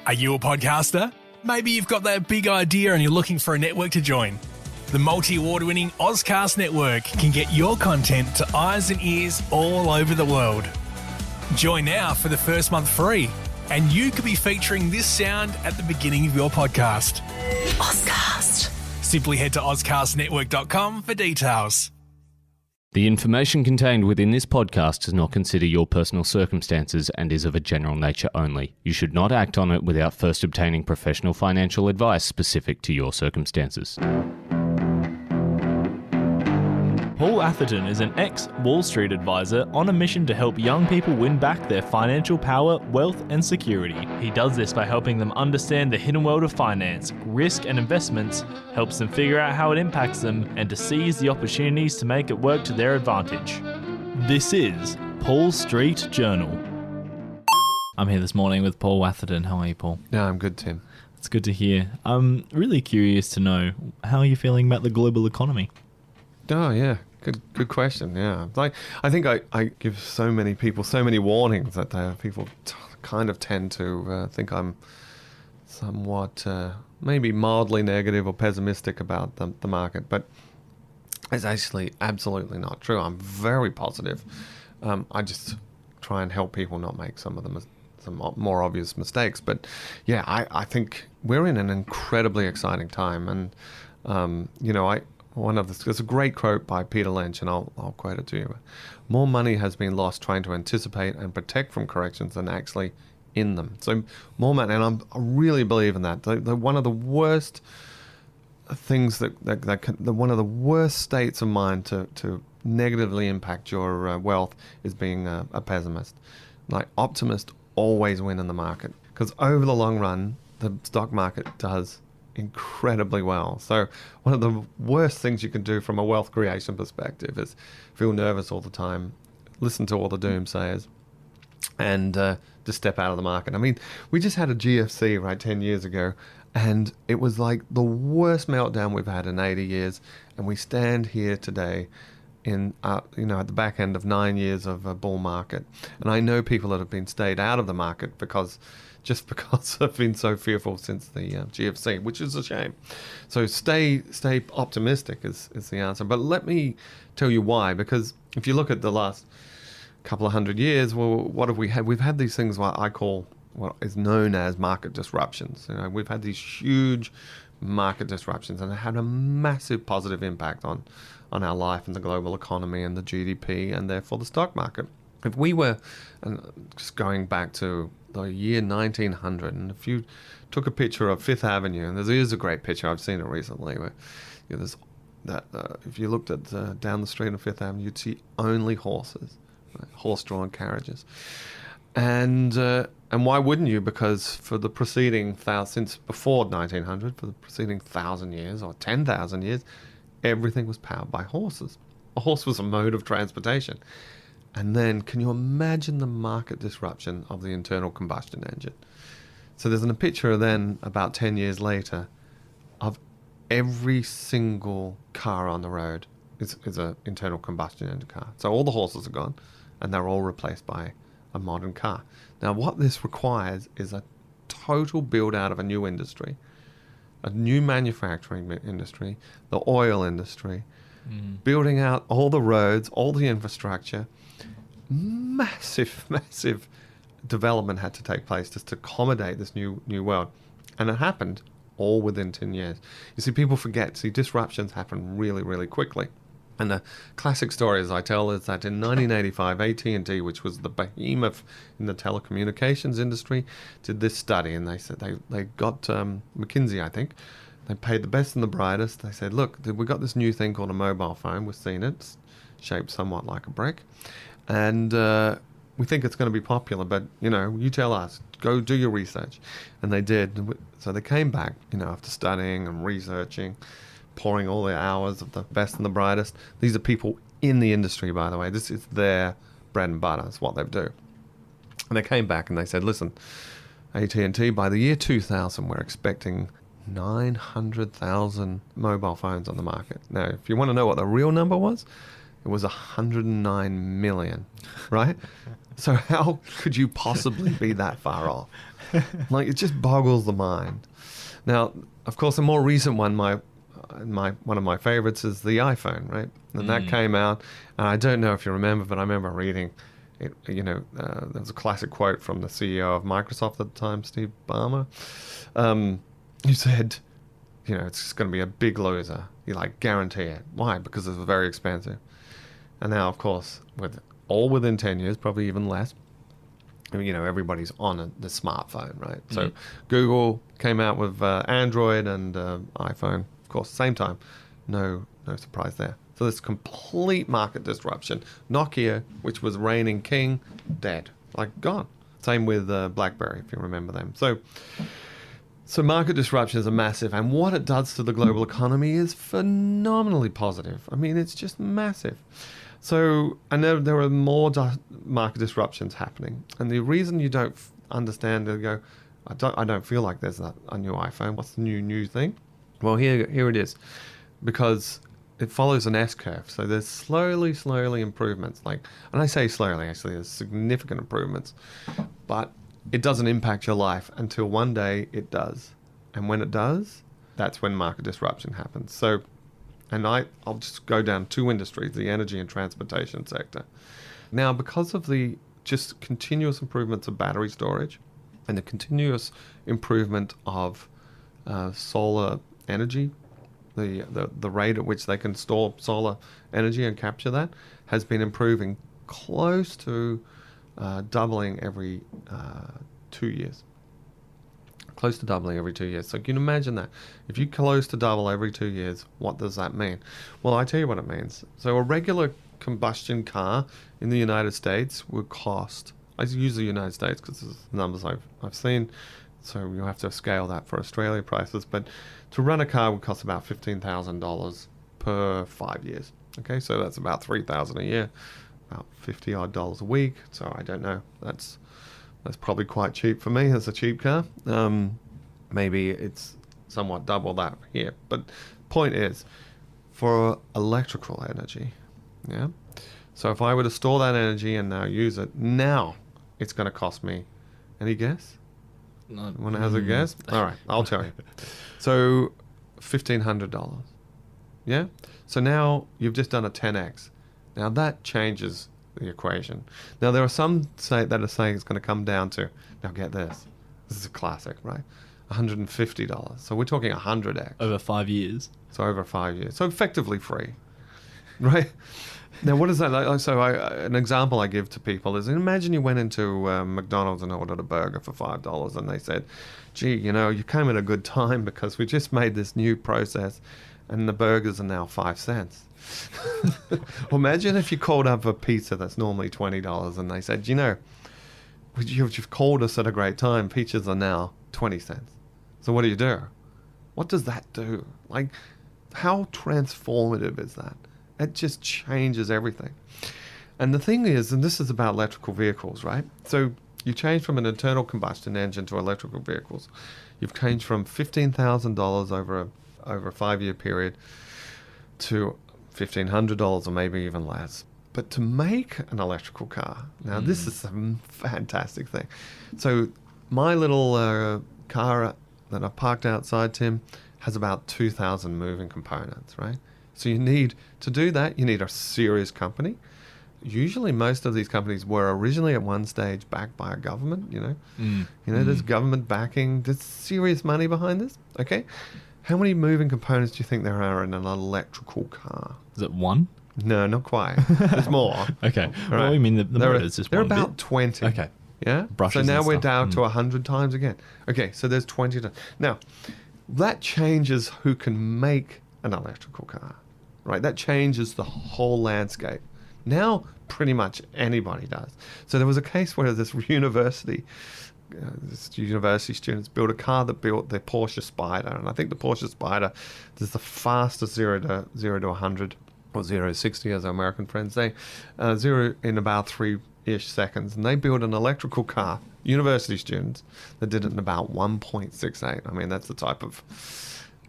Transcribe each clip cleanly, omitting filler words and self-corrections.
Are you a podcaster? Maybe you've got that big idea and you're looking for a network to join. The multi-award-winning Ozcast Network can get your content to eyes and ears all over the world. Join now for the first month free, and you could be featuring this sound at the beginning of your podcast. Ozcast. Simply head to ozcastnetwork.com for details. The information contained within this podcast does not consider your personal circumstances and is of a general nature only. You should not act on it without first obtaining professional financial advice specific to your circumstances. Paul Atherton is an ex-Wall Street advisor on a mission to help young people win back their financial power, wealth, and security. He does this by helping them understand the hidden world of finance, risk, and investments, helps them figure out how it impacts them, and to seize the opportunities to make it work to their advantage. This is Paul Street Journal. I'm here this morning with Paul Atherton. How are you, Paul? Yeah, I'm good, Tim. It's good to hear. I'm really curious to know, how are you feeling about the global economy? Oh, yeah. Good question. Yeah, like I think I give so many people so many warnings that people kind of tend to think I'm somewhat maybe mildly negative or pessimistic about the market, but it's actually absolutely not true. I'm very positive. I just try and help people not make some more obvious mistakes. But yeah, I think we're in an incredibly exciting time, and there's a great quote by Peter Lynch, and I'll quote it to you. More money has been lost trying to anticipate and protect from corrections than actually in them. So more money, and I really believe in that. One of the worst things one of the worst states of mind to negatively impact your wealth is being a pessimist. Like, optimists always win in the market, because over the long run, the stock market does incredibly well. So one of the worst things you can do from a wealth creation perspective is feel nervous all the time, listen to all the doomsayers, and just step out of the market. I mean, we just had a GFC, right, 10 years ago, and it was like the worst meltdown we've had in 80 years, and we stand here today in at the back end of 9 years of a bull market. And I know people that have stayed out of the market because I've been so fearful since the GFC, which is a shame. So stay optimistic is the answer. But let me tell you why, because if you look at the last couple of hundred years, well, what have we had? We've had these things what I call what is known as market disruptions. We've had these huge market disruptions, and it had a massive positive impact on our life and the global economy and the GDP, and therefore the stock market. If we were, just going back to the year 1900, and if you took a picture of Fifth Avenue, and there is a great picture, I've seen it recently, where there's that if you looked at down the street on Fifth Avenue, you'd see only horses, right? Horse-drawn carriages, and why wouldn't you? Because for the preceding since before 1900, for the preceding 1,000 years or 10,000 years, everything was powered by horses. A horse was a mode of transportation. And then, can you imagine the market disruption of the internal combustion engine? So there's a picture then, about 10 years later, of every single car on the road is an internal combustion engine car. So all the horses are gone, and they're all replaced by a modern car. Now, what this requires is a total build-out of a new industry, a new manufacturing industry, the oil industry, building out all the roads, all the infrastructure. Massive development had to take place just to accommodate this new world. And it happened all within 10 years. You see, people forget. See, disruptions happen really, really quickly. And the classic story, as I tell, is that in 1985, AT&T, which was the behemoth in the telecommunications industry, did this study. And they said they got McKinsey, I think. They paid the best and the brightest. They said, look, we got this new thing called a mobile phone. We've seen it. It's shaped somewhat like a brick. And we think it's going to be popular, but, you tell us. Go do your research. And they did. So they came back, after studying and researching, pouring all their hours of the best and the brightest. These are people in the industry, by the way. This is their bread and butter. It's what they do. And they came back and they said, listen, AT&T, by the year 2000, we're expecting 900,000 mobile phones on the market. Now, if you want to know what the real number was, it was 109 million, right? So how could you possibly be that far off? Like, it just boggles the mind. Now, of course, a more recent one, one of my favorites is the iPhone, right? And that came out, and I don't know if you remember, but I remember reading it. There was a classic quote from the CEO of Microsoft at the time, Steve Ballmer, who said, it's going to be a big loser. You guarantee it. Why? Because it's very expensive. And now, of course, within 10 years, probably even less, everybody's on the smartphone, right? Mm-hmm. So Google came out with Android and iPhone, of course, same time. No surprise there. So this complete market disruption. Nokia, which was reigning king, dead, gone. Same with BlackBerry, if you remember them. So market disruptions are massive, and what it does to the global economy is phenomenally positive. I mean, it's just massive. So, and there are more market disruptions happening, and the reason you don't understand and go, I don't feel like there's a new iPhone. What's the new thing? Well, here it is, because it follows an S curve. So there's slowly improvements. And I say slowly, actually, there's significant improvements, but it doesn't impact your life until one day it does. And when it does, that's when market disruption happens. So, and I'll just go down two industries, the energy and transportation sector. Now, because of the just continuous improvements of battery storage and the continuous improvement of solar energy, the rate at which they can store solar energy and capture that has been improving close to doubling every 2 years. Close to doubling every 2 years. So you can imagine that. If you close to double every 2 years, what does that mean? Well, I tell you what it means. So a regular combustion car in the United States would cost, I use the United States because this is the numbers I've seen, so you'll have to scale that for Australia prices, but to run a car would cost about $15,000 per 5 years. Okay, so that's about $3,000 a year, about $50 odd a week. So I don't know. That's probably quite cheap for me as a cheap car. Maybe it's somewhat double that here. But point is, for electrical energy, yeah. So if I were to store that energy and now use it, now it's going to cost me. Any guess? No. Want to have a guess? All right, I'll tell you. So $1,500. Yeah. So now you've just done a 10x. Now that changes the equation. Now there are some that are saying it's going to come down to, now get this is a classic, right? $150. So we're talking 100x. Over 5 years. So over 5 years. So effectively free, right? Now what is that like? So an example I give to people is, imagine you went into McDonald's and ordered a burger for $5 and they said, gee, you came at a good time because we just made this new process and the burgers are now 5 cents. Well, imagine if you called up a pizza that's normally $20 and they said, you've called us at a great time. Pizzas are now 20 cents. So what do? What does that do? How transformative is that? It just changes everything. And the thing is, and this is about electrical vehicles, right? So you change from an internal combustion engine to electrical vehicles. You've changed from $15,000 over a 5-year period to $1,500 or maybe even less. But to make an electrical car, now this is a fantastic thing. So my little car that I parked outside, Tim, has about 2,000 moving components, right? So you need a serious company. Usually most of these companies were originally at one stage backed by a government, there's government backing, there's serious money behind this, okay? How many moving components do you think there are in an electrical car? Is it one? No, not quite. There's more. Okay. Right. Well, you mean the motor is just there are one about bit? 20. Okay. Yeah? Brushes so now and we're stuff. down to 100 times again. Okay, so there's 20. Now, that changes who can make an electrical car, right? That changes the whole landscape. Now, pretty much anybody does. So there was a case where this university students built a car that built the Porsche Spider, and I think the Porsche Spider is the fastest 0 to 100, or 0 to 60 as our American friends say, 0 in about 3-ish seconds, and they built an electrical car, university students, that did it in about 1.68. I mean, that's the type of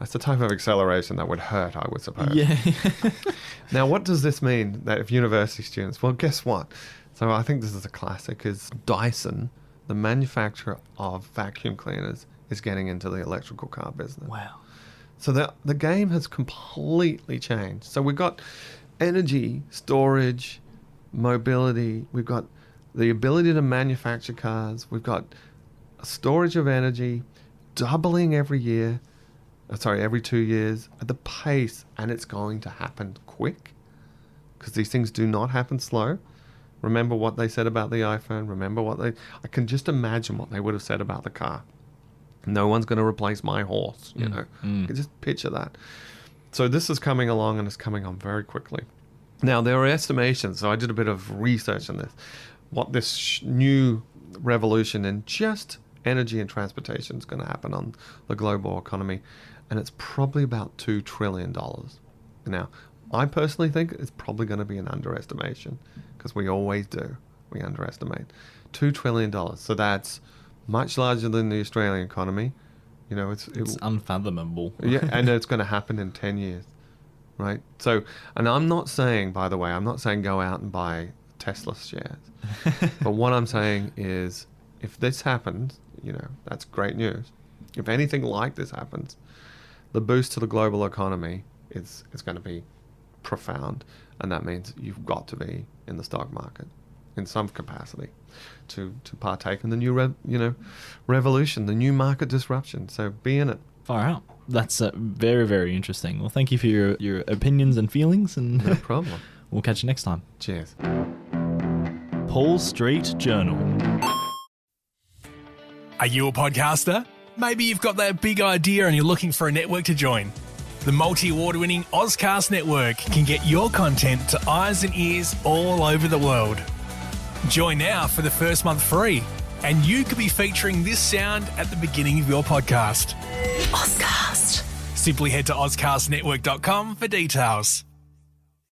That's the type of acceleration that would hurt, I would suppose. Yeah. Now, what does this mean that if university students... Well, guess what? So I think this is a classic, is Dyson, the manufacturer of vacuum cleaners, is getting into the electrical car business. Wow. So the game has completely changed. So we've got energy, storage, mobility. We've got the ability to manufacture cars. We've got a storage of energy doubling every 2 years at the pace, and it's going to happen quick because these things do not happen slow. Remember what they said about the iPhone. I can just imagine what they would have said about the car. No one's going to replace my horse, you know. I can just picture that. So this is coming along, and it's coming on very quickly. Now, there are estimations, so I did a bit of research on this, what this new revolution in just energy and transportation is going to happen on the global economy, and it's probably about $2 trillion. Now, I personally think it's probably going to be an underestimation, because we always do. We underestimate. $2 trillion. So that's much larger than the Australian economy. You know, it's unfathomable. Yeah, and it's going to happen in 10 years, right? So, and I'm not saying, by the way, go out and buy Tesla shares. But what I'm saying is, if this happens, you know, that's great news. If anything like this happens, the boost to the global economy is going to be profound, and that means you've got to be in the stock market in some capacity to partake in the new revolution, the new market disruption. So be in it. Far out. That's very, very interesting. Well, thank you for your opinions and feelings, and No problem. We'll catch you next time. Cheers. Paul Street Journal. Are you a podcaster? Maybe you've got that big idea and you're looking for a network to join. The multi-award-winning Ozcast network can get your content to eyes and ears all over the world. Join now for the first month free, and you could be featuring this sound at the beginning of your podcast. Ozcast. Simply head to ozcastnetwork.com for details.